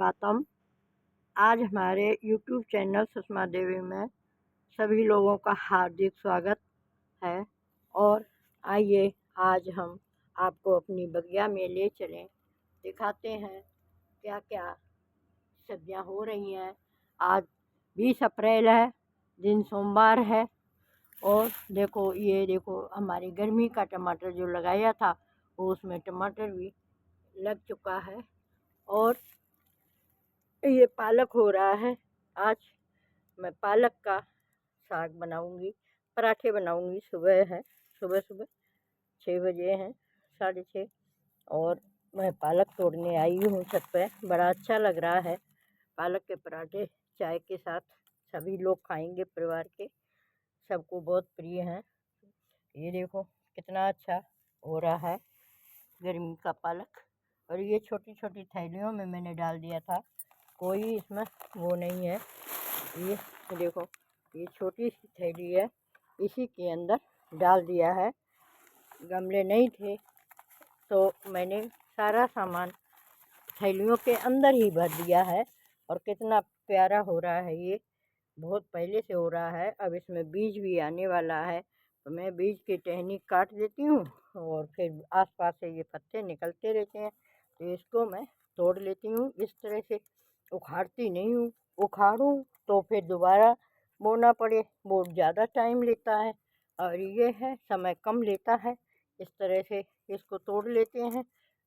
स्वागतम। आज हमारे यूट्यूब चैनल सुषमा देवी में सभी लोगों का हार्दिक स्वागत है। और आइए आज हम आपको अपनी बगिया में ले चलें, दिखाते हैं क्या क्या सब्जियां हो रही हैं। आज 20 अप्रैल है, दिन सोमवार है। और ये देखो हमारी गर्मी का टमाटर जो लगाया था वो उसमें टमाटर भी लग चुका है। और ये पालक हो रहा है। आज मैं पालक का साग बनाऊंगी, पराठे बनाऊंगी। सुबह है, सुबह सुबह 6 बजे हैं, 6:30। और मैं पालक तोड़ने आई हूँ छत पे। बड़ा अच्छा लग रहा है पालक के पराठे चाय के साथ। सभी लोग खाएंगे, परिवार के सबको बहुत प्रिय हैं। ये देखो कितना अच्छा हो रहा है गर्मी का पालक। और ये छोटी छोटी थैलियों में मैंने डाल दिया था, कोई इसमें वो नहीं है। ये देखो, ये छोटी सी थैली है, इसी के अंदर डाल दिया है। गमले नहीं थे तो मैंने सारा सामान थैलियों के अंदर ही भर दिया है। और कितना प्यारा हो रहा है ये, बहुत पहले से हो रहा है। अब इसमें बीज भी आने वाला है, तो मैं बीज की टहनी काट देती हूँ और फिर आसपास से ये पत्ते निकलते रहते हैं, तो इसको मैं तोड़ लेती हूँ। इस तरह से उखाड़ती नहीं हूँ, उखाड़ूँ तो फिर दोबारा बोना पड़े, वो ज़्यादा टाइम लेता है। और ये है समय कम लेता है। इस तरह से इसको तोड़ लेते हैं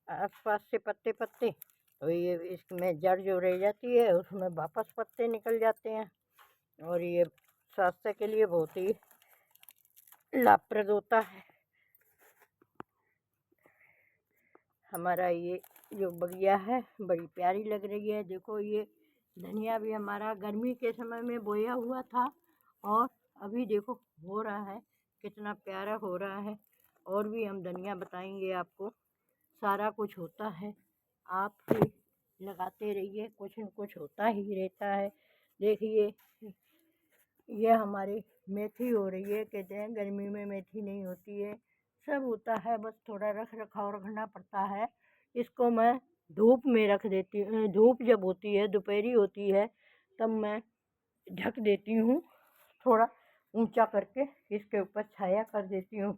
आसपास से पत्ते पत्ते, तो ये इसमें जड़ जो रह जाती है उसमें वापस पत्ते निकल जाते हैं। और ये स्वास्थ्य के लिए बहुत ही लाभप्रद होता है। हमारा ये जो बगिया है बड़ी प्यारी लग रही है। देखो ये धनिया भी हमारा गर्मी के समय में बोया हुआ था, और अभी देखो हो रहा है, कितना प्यारा हो रहा है। और भी हम धनिया बताएंगे आपको, सारा कुछ होता है। आप भी लगाते रहिए, कुछ न कुछ होता ही रहता है। देखिए ये हमारी मेथी हो रही है। कहते हैं गर्मी में मेथी नहीं होती है, सब होता है, बस थोड़ा रख रखाव रखना पड़ता है। इसको मैं धूप में रख देती हूँ। धूप जब होती है, दोपहरी होती है, तब मैं ढक देती हूँ, थोड़ा ऊंचा करके इसके ऊपर छाया कर देती हूँ।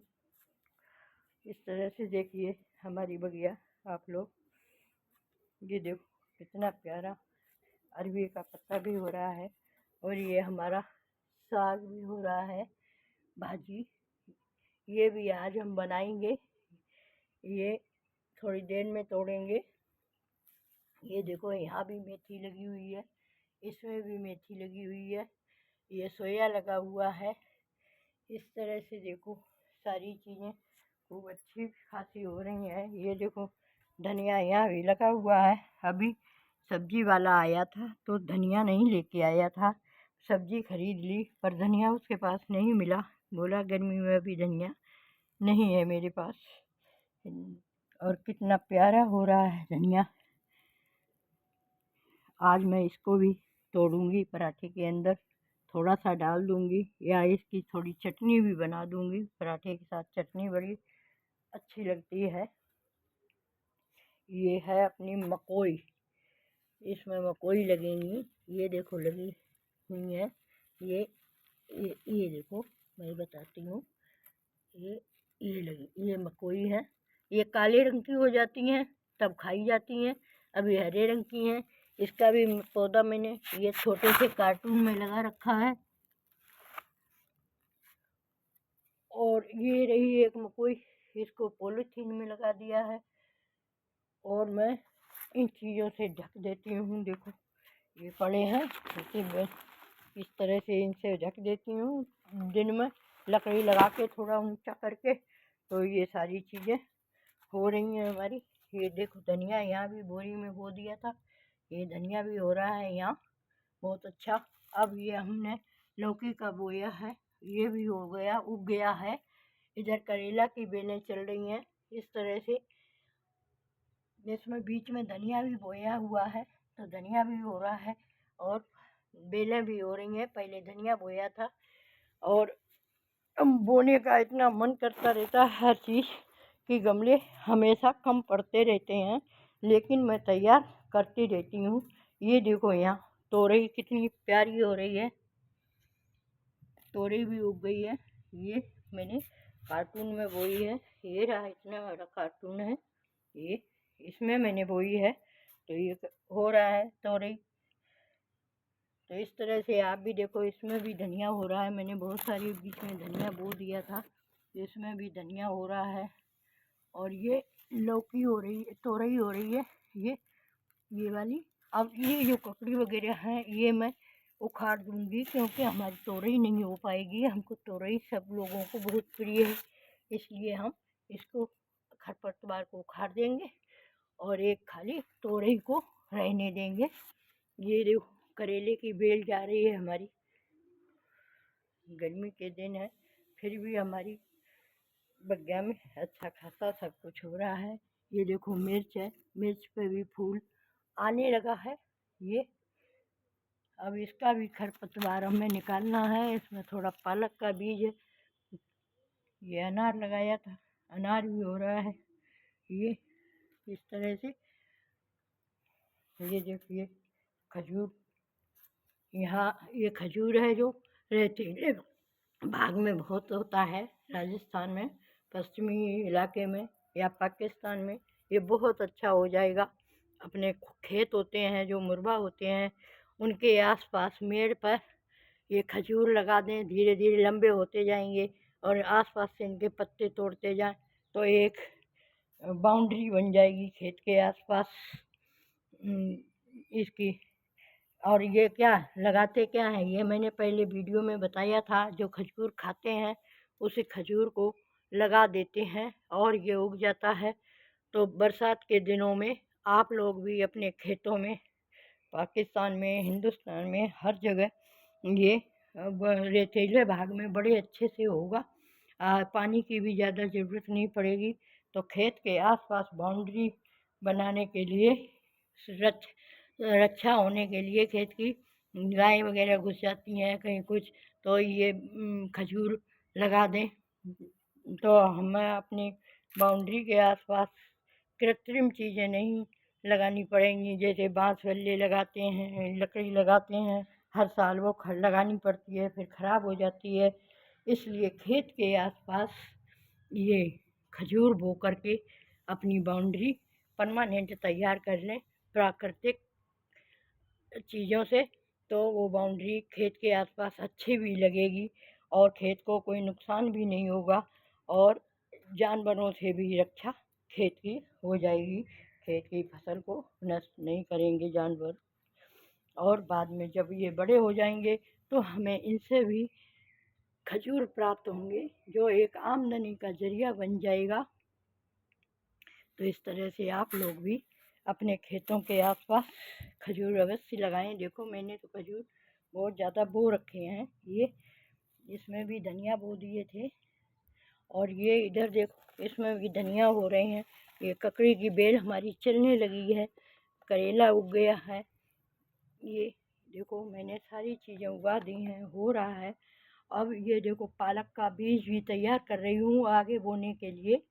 इस तरह से देखिए हमारी बगिया आप लोग, ये देखो कितना प्यारा अरबी का पत्ता भी हो रहा है। और ये हमारा साग भी हो रहा है, भाजी, ये भी आज हम बनाएंगे। ये थोड़ी देर में तोड़ेंगे। ये देखो यहाँ भी मेथी लगी हुई है, इसमें भी मेथी लगी हुई है, ये सोया लगा हुआ है। इस तरह से देखो सारी चीज़ें खूब अच्छी खासी हो रही हैं। ये देखो धनिया यहाँ भी लगा हुआ है। अभी सब्जी वाला आया था तो धनिया नहीं लेके आया था, सब्जी खरीद ली, पर धनिया उसके पास नहीं मिला। बोला गर्मी में अभी धनिया नहीं है मेरे पास। और कितना प्यारा हो रहा है धनिया। आज मैं इसको भी तोड़ूंगी, पराठे के अंदर थोड़ा सा डाल दूंगी, या इसकी थोड़ी चटनी भी बना दूंगी। पराठे के साथ चटनी बड़ी अच्छी लगती है। ये है अपनी मकोई, इसमें मकोई लगेंगी। ये देखो लगी हुई है। ये देखो मैं बताती हूँ। ये लगी, ये मकोई है। ये काले रंग की हो जाती हैं तब खाई जाती हैं, अभी हरे रंग की हैं। इसका भी पौधा मैंने ये छोटे से कार्टून में लगा रखा है। और ये रही एक मकोई, इसको पॉलीथीन में लगा दिया है, और मैं इन चीज़ों से ढक देती हूँ। देखो ये पड़े हैं, मैं इस तरह से इनसे ढक देती हूँ दिन में, लकड़ी लगा के थोड़ा ऊंचा करके। तो ये सारी चीज़ें हो रही हैं हमारी। ये देखो धनिया यहाँ भी बोरी में बो दिया था, ये धनिया भी हो रहा है यहाँ बहुत अच्छा। अब ये हमने लौकी का बोया है, ये भी हो गया, उग गया है। इधर करेला की बेलें चल रही हैं इस तरह से, जिसमें बीच में धनिया भी बोया हुआ है, तो धनिया भी हो रहा है और बेलें भी हो रही हैं। पहले धनिया बोया था, और बोने का इतना मन करता रहता है हर चीज़ कि गमले हमेशा कम पड़ते रहते हैं, लेकिन मैं तैयार करती रहती हूँ ये देखो यहाँ तोरई कितनी प्यारी हो रही है, तोरई भी उग गई है। ये मैंने कार्टून में बोई है, ये रहा इतना बड़ा कार्टून है, ये इसमें मैंने बोई है, तो ये हो रहा है तोरई। तो इस तरह से आप भी देखो, इसमें भी धनिया हो रहा है। मैंने बहुत सारी बीच में धनिया बो दिया था, इसमें भी धनिया हो रहा है। और ये लौकी हो रही है, तोरई हो रही है, ये वाली। अब ये जो ककड़ी वगैरह हैं ये मैं उखाड़ दूंगी, क्योंकि हमारी तोरई नहीं हो पाएगी। हमको तोरई सब लोगों को बहुत प्रिय है, इसलिए हम इसको खरपतवार को उखाड़ देंगे और एक खाली तोरई को रहने देंगे। ये देखो करेले की बेल जा रही है हमारी, गर्मी के दिन है फिर भी हमारी बगिया में अच्छा खासा सब कुछ हो रहा है। ये देखो मिर्च है, मिर्च पे भी फूल आने लगा है। ये अब इसका भी खरपतवार हमें निकालना है। इसमें थोड़ा पालक का बीज है, ये अनार लगाया था, अनार भी हो रहा है। ये इस तरह से, ये देखिए खजूर, यहाँ ये खजूर है जो रेतीले भाग में बहुत होता है, राजस्थान में, पश्चिमी इलाके में या पाकिस्तान में। ये बहुत अच्छा हो जाएगा। अपने खेत होते हैं जो मुरबा होते हैं, उनके आसपास मेड़ पर ये खजूर लगा दें, धीरे धीरे लंबे होते जाएंगे और आसपास से इनके पत्ते तोड़ते जाएं, तो एक बाउंड्री बन जाएगी खेत के आसपास इसकी। और ये क्या लगाते क्या हैं, ये मैंने पहले वीडियो में बताया था। जो खजूर खाते हैं उसी खजूर को लगा देते हैं और ये उग जाता है। तो बरसात के दिनों में आप लोग भी अपने खेतों में, पाकिस्तान में, हिंदुस्तान में, हर जगह ये रेतीले भाग में बड़े अच्छे से होगा। पानी की भी ज़्यादा ज़रूरत नहीं पड़ेगी। तो खेत के आसपास बाउंड्री बनाने के लिए, रक्षा होने के लिए, खेत की गाय वगैरह घुस जाती हैं कहीं कुछ, तो ये खजूर लगा दें, तो हमें अपनी बाउंड्री के आसपास कृत्रिम चीज़ें नहीं लगानी पड़ेंगी। जैसे बांस बल्ले लगाते हैं, लकड़ी लगाते हैं, हर साल वो लगानी पड़ती है, फिर ख़राब हो जाती है। इसलिए खेत के आसपास ये खजूर बो करके अपनी बाउंड्री परमानेंट तैयार कर लें प्राकृतिक चीज़ों से, तो वो बाउंड्री खेत के आसपास अच्छी भी लगेगी और खेत को कोई नुकसान भी नहीं होगा और जानवरों से भी रक्षा खेत की हो जाएगी। खेत की फसल को नष्ट नहीं करेंगे जानवर। और बाद में जब ये बड़े हो जाएंगे तो हमें इनसे भी खजूर प्राप्त होंगे, जो एक आमदनी का जरिया बन जाएगा। तो इस तरह से आप लोग भी अपने खेतों के आसपास खजूर अवश्य लगाएं। देखो मैंने तो खजूर बहुत ज़्यादा बो रखे हैं। ये इसमें भी धनिया बो दिए थे और ये इधर देखो इसमें भी धनिया हो रहे हैं। ये ककड़ी की बेल हमारी चलने लगी है, करेला उग गया है। ये देखो मैंने सारी चीज़ें उगा दी हैं, हो रहा है। अब ये देखो पालक का बीज भी तैयार कर रही हूँ आगे बोने के लिए।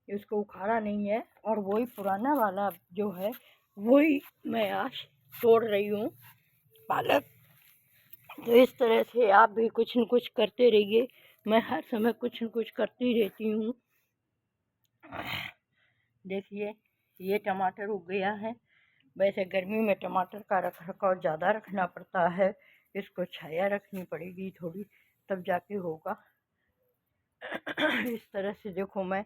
इसको उखाड़ा नहीं है और वही पुराना वाला जो है वही मैं आज तोड़ रही हूँ पालक। तो इस तरह से आप भी कुछ न कुछ करते रहिए। मैं हर समय कुछ न कुछ करती रहती हूँ। देखिए ये टमाटर उग गया है। वैसे गर्मी में टमाटर का रख रखाव ज़्यादा रखना पड़ता है, इसको छाया रखनी पड़ेगी थोड़ी, तब जाके होगा। इस तरह से देखो मैं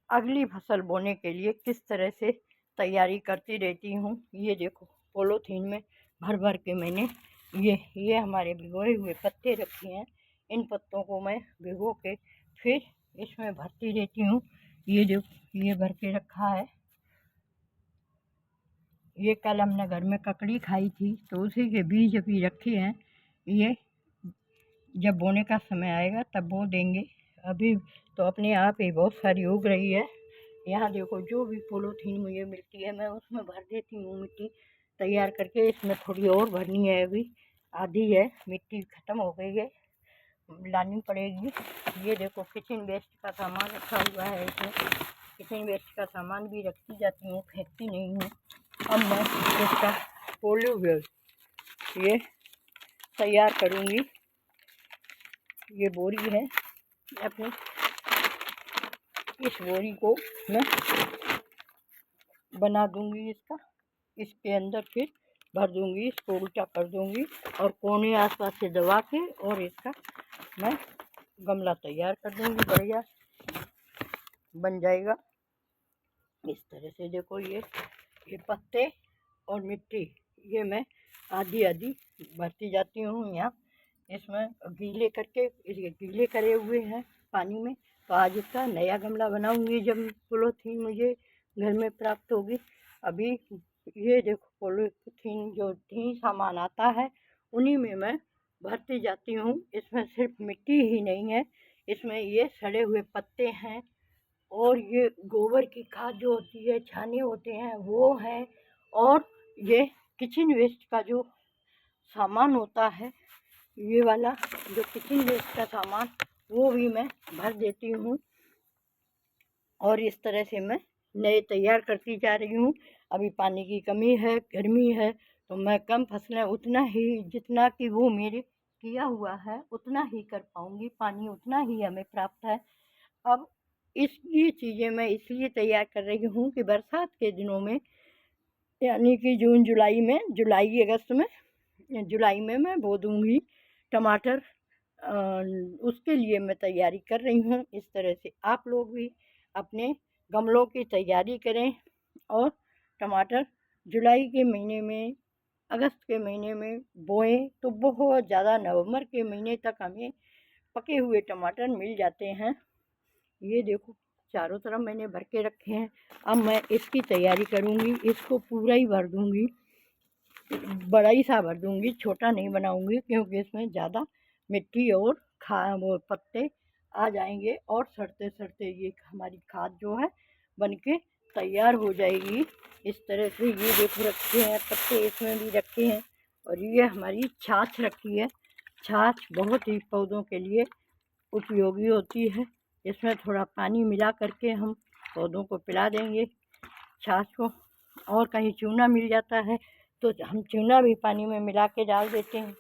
अगली फसल बोने के लिए किस तरह से तैयारी करती रहती हूँ। ये देखो पॉलीथीन में भर भर के मैंने ये हमारे भिगोए हुए पत्ते रखे हैं। इन पत्तों को मैं भिगो के फिर इसमें भरती रहती हूँ। ये देखो ये भर के रखा है। ये कल हमने घर में ककड़ी खाई थी तो उसी के बीज अभी रखे हैं। ये जब बोने का समय आएगा तब बो देंगे। अभी तो अपने आप ही बहुत सारी उग रही है। यहाँ देखो जो भी पॉलीथीन मुझे मिलती है मैं उसमें भर देती हूँ मिट्टी तैयार करके। इसमें थोड़ी और भरनी है, अभी आधी है, मिट्टी ख़त्म हो गई है, लानी पड़ेगी। ये देखो किचन वेस्ट का सामान रखा हुआ है, इसमें किचन वेस्ट का सामान भी रखती जाती हूँ, फेंकती नहीं हूँ। अब मैं इसका पोलियो ये तैयार करूँगी। ये बोरी है अपनी, इस बोरी को मैं बना दूँगी इसके अंदर फिर भर दूँगी, इसको उल्टा कर दूँगी और कोने आसपास से दबा के और इसका मैं गमला तैयार कर दूँगी। बढ़िया बन जाएगा इस तरह से। देखो ये पत्ते और मिट्टी ये मैं आधी आधी भरती जाती हूँ यहाँ। इसमें गीले करके इसके गीले करे हुए हैं पानी में। तो आज इसका नया गमला बनाऊँगी जब पॉलीथीन मुझे घर में प्राप्त होगी। अभी ये देखो पॉलीथीन जो सामान आता है उन्हीं में मैं भरती जाती हूँ। इसमें सिर्फ मिट्टी ही नहीं है, इसमें ये सड़े हुए पत्ते हैं और ये गोबर की खाद जो होती है, छाने होते हैं वो हैं, और ये किचन वेस्ट का जो सामान होता है, ये वाला जो किचन वेस्ट का सामान वो भी मैं भर देती हूँ। और इस तरह से मैं नए तैयार करती जा रही हूँ। अभी पानी की कमी है, गर्मी है, तो मैं कम फसलें उतना ही जितना कि वो मेरे किया हुआ है उतना ही कर पाऊँगी, पानी उतना ही हमें प्राप्त है। अब ये चीज़ें मैं इसलिए तैयार कर रही हूँ कि बरसात के दिनों में, यानी कि जून जुलाई अगस्त में, जुलाई में मैं बो दूँगी टमाटर। उसके लिए मैं तैयारी कर रही हूँ। इस तरह से आप लोग भी अपने गमलों की तैयारी करें और टमाटर जुलाई के महीने में, अगस्त के महीने में बोएं तो बहुत ज़्यादा नवंबर के महीने तक हमें पके हुए टमाटर मिल जाते हैं। ये देखो चारों तरफ मैंने भर के रखे हैं। अब मैं इसकी तैयारी करूँगी, इसको पूरा ही भर दूँगी, बड़ा ही सा भर दूँगी, छोटा नहीं बनाऊँगी क्योंकि इसमें ज़्यादा मिट्टी और वो पत्ते आ जाएंगे और सड़ते सड़ते ये हमारी खाद जो है बनके तैयार हो जाएगी। इस तरह से ये देखो रखे हैं पत्ते, इसमें भी रखे हैं, और ये हमारी छाछ रखी है। छाछ बहुत ही पौधों के लिए उपयोगी होती है। इसमें थोड़ा पानी मिला करके हम पौधों को पिला देंगे छाछ को, और कहीं चूना मिल जाता है तो हम चूना भी पानी में मिला के डाल देते हैं।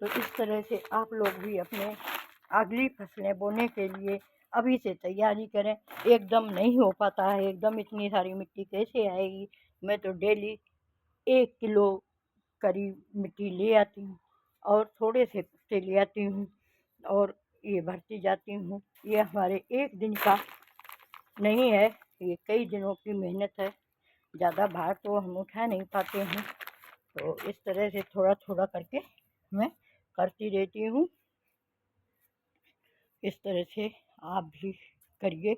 तो इस तरह से आप लोग भी अपने अगली फसलें बोने के लिए अभी से तैयारी करें। एकदम नहीं हो पाता है, एकदम इतनी सारी मिट्टी कैसे आएगी। मैं तो डेली 1 किलो करीब मिट्टी ले आती हूँ और थोड़े से पत्ते ले आती हूँ और ये भरती जाती हूँ। ये हमारे एक दिन का नहीं है, ये कई दिनों की मेहनत है। ज़्यादा भार तो हम उठा नहीं पाते हैं, तो इस तरह से थोड़ा थोड़ा करके मैं करती रहती हूँ। इस तरह से आप भी करिए,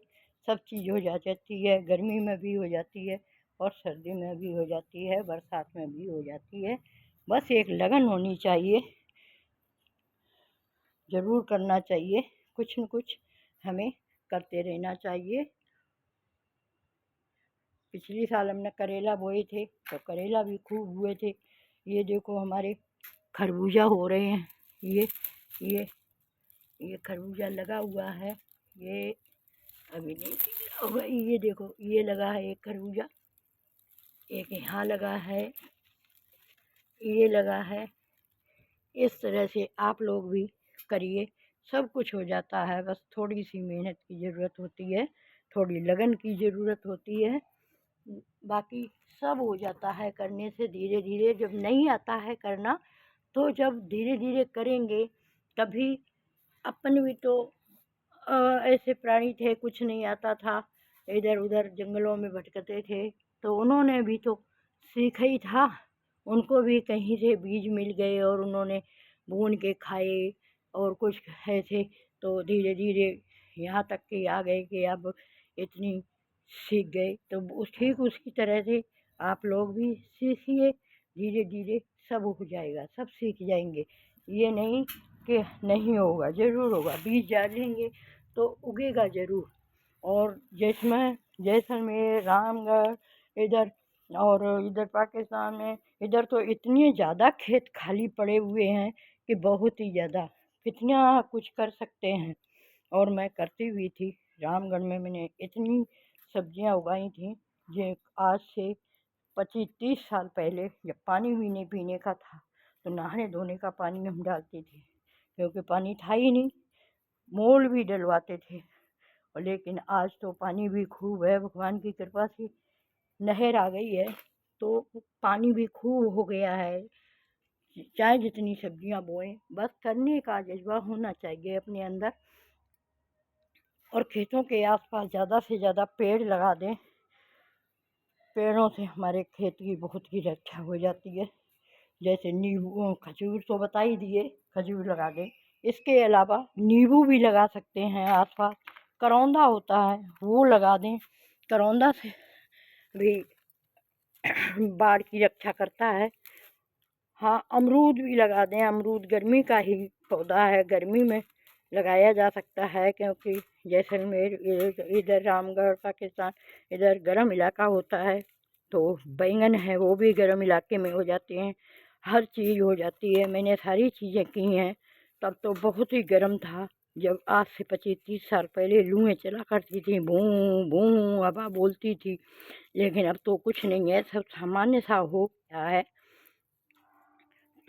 सब चीज़ हो जाती है, गर्मी में भी हो जाती है और सर्दी में भी हो जाती है, बरसात में भी हो जाती है। बस एक लगन होनी चाहिए, ज़रूर करना चाहिए, कुछ न कुछ हमें करते रहना चाहिए। पिछले साल हमने करेला बोए थे तो करेला भी खूब हुए थे। ये देखो हमारे खरबूजा हो रहे हैं, ये ये खरबूजा लगा हुआ है। ये अभी नहीं होगा, ये देखो ये लगा है एक खरबूजा, एक यहाँ लगा है, ये लगा है। इस तरह से आप लोग भी करिए, सब कुछ हो जाता है, बस थोड़ी सी मेहनत की ज़रूरत होती है, थोड़ी लगन की ज़रूरत होती है, बाकी सब हो जाता है करने से। धीरे धीरे जब नहीं आता है करना, तो जब धीरे धीरे करेंगे तभी। अपन भी तो ऐसे प्राणी थे, कुछ नहीं आता था, इधर उधर जंगलों में भटकते थे, तो उन्होंने भी तो सीखा ही था। उनको भी कहीं से बीज मिल गए और उन्होंने बून के खाए और कुछ ऐसे, तो धीरे धीरे यहाँ तक के आ गए कि अब इतनी सीख गए। तो ठीक उसी तरह से आप लोग भी सीखिए, धीरे धीरे सब हो जाएगा, सब सीख जाएंगे। ये नहीं कि नहीं होगा, ज़रूर होगा। बीज डालेंगे तो उगेगा ज़रूर। और जैसलमेर, रामगढ़ इधर और इधर पाकिस्तान में, इधर तो इतने ज़्यादा खेत खाली पड़े हुए हैं कि बहुत ही ज़्यादा, कितना कुछ कर सकते हैं। और मैं करती हुई थी, रामगढ़ में मैंने इतनी सब्जियां उगाई थी जो आज से 25-30 साल पहले जब पानी भी नहीं पीने का था तो नहाने धोने का पानी हम डालते थे, क्योंकि पानी था ही नहीं। मोल भी डलवाते थे। और लेकिन आज तो पानी भी खूब है, भगवान की कृपा से नहर आ गई है तो पानी भी खूब हो गया है। चाहे जितनी सब्जियां बोएं, बस करने का जज्बा होना चाहिए अपने अंदर। और खेतों के आसपास ज़्यादा से ज़्यादा पेड़ लगा दें। पेड़ों से हमारे खेत की बहुत ही रक्षा हो जाती है। जैसे नींबू, खजूर तो बता ही दिए, खजूर लगा दें। इसके अलावा नींबू भी लगा सकते हैं आसपास। करौंदा होता है वो लगा दें, करौंदा से भी बाढ़ की रक्षा करता है। हाँ, अमरूद भी लगा दें। अमरूद गर्मी का ही पौधा है, गर्मी में लगाया जा सकता है, क्योंकि जैसलमेर इधर रामगढ़ पाकिस्तान इधर गर्म इलाका होता है, तो बैंगन है वो भी गर्म इलाके में हो जाते हैं। हर चीज़ हो जाती है। मैंने सारी चीज़ें की हैं। तब तो बहुत ही गर्म था, जब आज से 25-30 साल पहले लूएँ चला करती थी, भूं भूं हवा बोलती थी। लेकिन अब तो कुछ नहीं है, सब सामान्य सा हो गया है।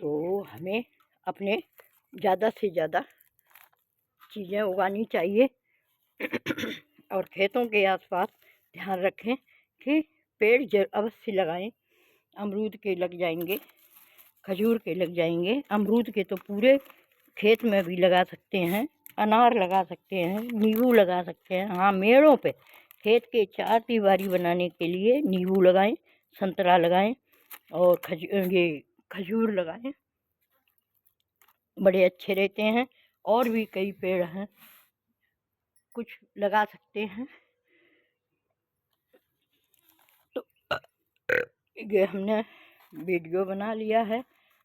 तो हमें अपने ज़्यादा से ज़्यादा चीज़ें उगानी चाहिए। और खेतों के आसपास ध्यान रखें कि पेड़ अवश्य लगाएं। अमरूद के लग जाएंगे, खजूर के लग जाएंगे। अमरूद के तो पूरे खेत में भी लगा सकते हैं, अनार लगा सकते हैं, नींबू लगा सकते हैं। हाँ, मेड़ों पे खेत के चार दीवारी बनाने के लिए नींबू लगाएं, संतरा लगाएं और खजूर लगाएं, बड़े अच्छे रहते हैं। और भी कई पेड़ हैं, कुछ लगा सकते हैं। तो ये हमने वीडियो बना लिया है,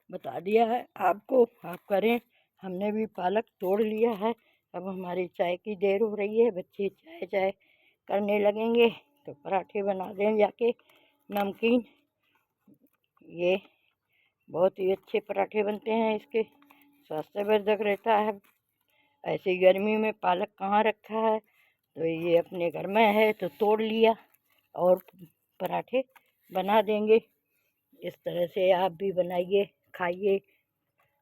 बता दिया है आपको, आप करें। हमने भी पालक तोड़ लिया है। अब हमारी चाय की देर हो रही है, बच्चे चाय चाय करने लगेंगे तो पराठे बना दें जाके नमकीन। ये बहुत ही अच्छे पराठे बनते हैं, इसके स्वास्थ्यवर्धक रहता है। ऐसी गर्मी में पालक कहाँ रखा है, तो ये अपने घर में है तो तोड़ लिया और पराठे बना देंगे। इस तरह से आप भी बनाइए, खाइए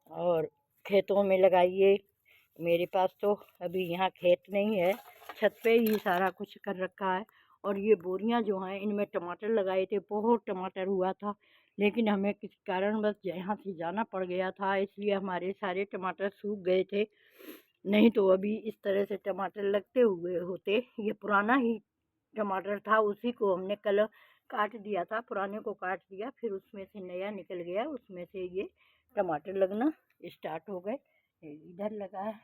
और खेतों में लगाइए। मेरे पास तो अभी यहाँ खेत नहीं है, छत पे ही सारा कुछ कर रखा है। और ये बोरियां जो हैं, इनमें टमाटर लगाए थे, बहुत टमाटर हुआ था। लेकिन हमें किसी कारणवश यहाँ से जाना पड़ गया था, इसलिए हमारे सारे टमाटर सूख गए थे। नहीं तो अभी इस तरह से टमाटर लगते हुए होते। ये पुराना ही टमाटर था, उसी को हमने कल काट दिया था, पुराने को काट दिया, फिर उसमें से नया निकल गया, उसमें से ये टमाटर लगना स्टार्ट हो गए। इधर लगा है।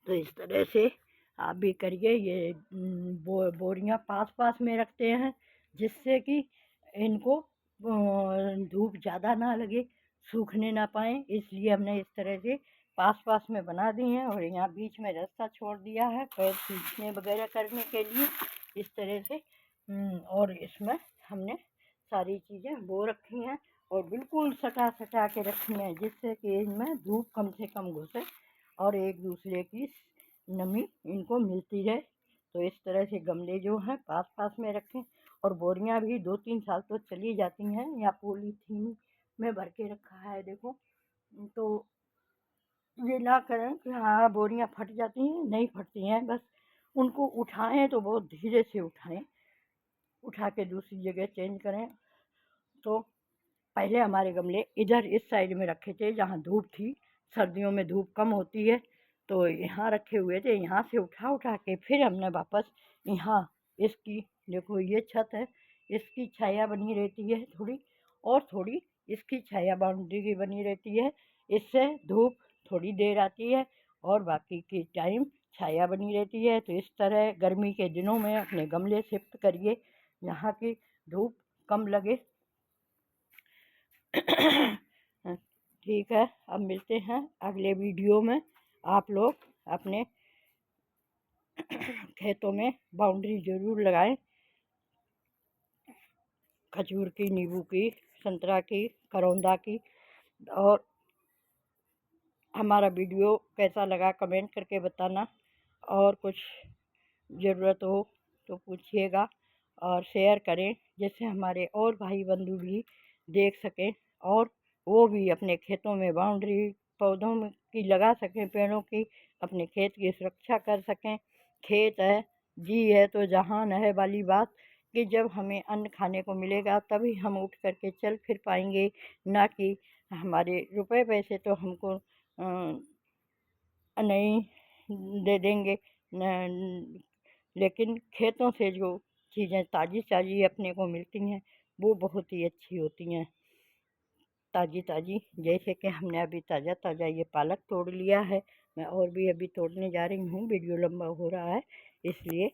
तो इस तरह से आप भी करिए। ये बोरियां पास पास में रखते हैं, जिससे कि इनको धूप ज़्यादा ना लगे, सूखने ना पाए, इसलिए हमने इस तरह से पास पास में बना दी हैं। और यहाँ बीच में रास्ता छोड़ दिया है पैर खींचने वगैरह करने के लिए, इस तरह से। और इसमें हमने सारी चीज़ें बो रखी हैं और बिल्कुल सटा सटा के रखी हैं, जिससे कि इनमें धूप कम से कम घुसे और एक दूसरे की नमी इनको मिलती रहे। तो इस तरह से गमले जो हैं पास पास में रखें। और बोरियां भी 2-3 साल तो चली जाती हैं। या पॉलीथीन में भर के रखा है, देखो। तो ये ना करें कि हाँ बोरियां फट जाती हैं, नहीं फटती हैं। बस उनको उठाएं तो बहुत धीरे से उठाएं, उठा के दूसरी जगह चेंज करें। तो पहले हमारे गमले इधर इस साइड में रखे थे, जहाँ धूप थी, सर्दियों में धूप कम होती है, तो यहाँ रखे हुए थे। यहाँ से उठा उठा के फिर हमने वापस यहाँ, इसकी देखो ये छत है, इसकी छाया बनी रहती है थोड़ी, और थोड़ी इसकी छाया बाउंड्री की बनी रहती है। इससे धूप थोड़ी देर आती है और बाकी के टाइम छाया बनी रहती है। तो इस तरह गर्मी के दिनों में अपने गमले शिफ्ट करिए, यहाँ की धूप कम लगे। ठीक है, अब मिलते हैं अगले वीडियो में। आप लोग अपने खेतों में बाउंड्री ज़रूर लगाएं, खजूर की, नींबू की, संतरा की, करौंदा की। और हमारा वीडियो कैसा लगा कमेंट करके बताना। और कुछ ज़रूरत हो तो पूछिएगा। और शेयर करें, जिससे हमारे और भाई बंधु भी देख सकें और वो भी अपने खेतों में बाउंड्री पौधों में की लगा सकें, पेड़ों की, अपने खेत की सुरक्षा कर सकें। खेत है, जी है तो जहान है वाली बात, कि जब हमें अन्न खाने को मिलेगा तभी हम उठ कर के चल फिर पाएंगे, ना कि हमारे रुपए पैसे तो हमको नहीं दे देंगे लेकिन खेतों से जो चीज़ें ताज़ी ताज़ी अपने को मिलती हैं वो बहुत ही अच्छी होती हैं, ताज़ी ताज़ी। जैसे कि हमने अभी ताज़ा ताज़ा ये पालक तोड़ लिया है, मैं और भी अभी तोड़ने जा रही हूँ। वीडियो लंबा हो रहा है, इसलिए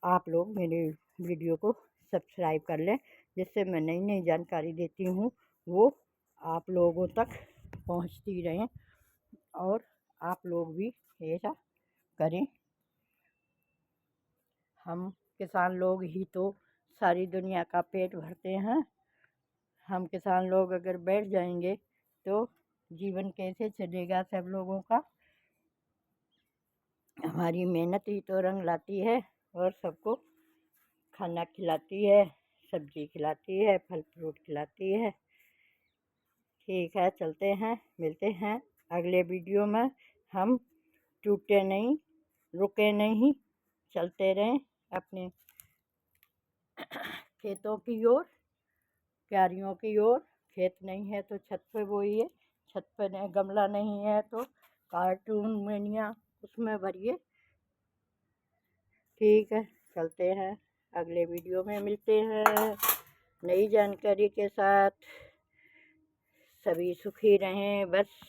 आप लोग मेरे वीडियो को सब्सक्राइब कर लें, जिससे मैं नई नई जानकारी देती हूँ वो आप लोगों तक पहुँचती रहें और आप लोग भी ऐसा करें। हम किसान लोग ही तो सारी दुनिया का पेट भरते हैं। हम किसान लोग अगर बैठ जाएंगे तो जीवन कैसे चलेगा सब लोगों का। हमारी मेहनत ही तो रंग लाती है और सबको खाना खिलाती है, सब्जी खिलाती है, फल फ्रूट खिलाती है। ठीक है, चलते हैं, मिलते हैं अगले वीडियो में। हम टूटे नहीं, रुके नहीं, चलते रहें अपने खेतों की ओर, क्यारियों की ओर। खेत नहीं है तो छत पे बोइए, छत पे नहीं, गमला नहीं है तो कार्टून मेनिया उसमें भरिए। ठीक है, चलते हैं, अगले वीडियो में मिलते हैं नई जानकारी के साथ। सभी सुखी रहें बस।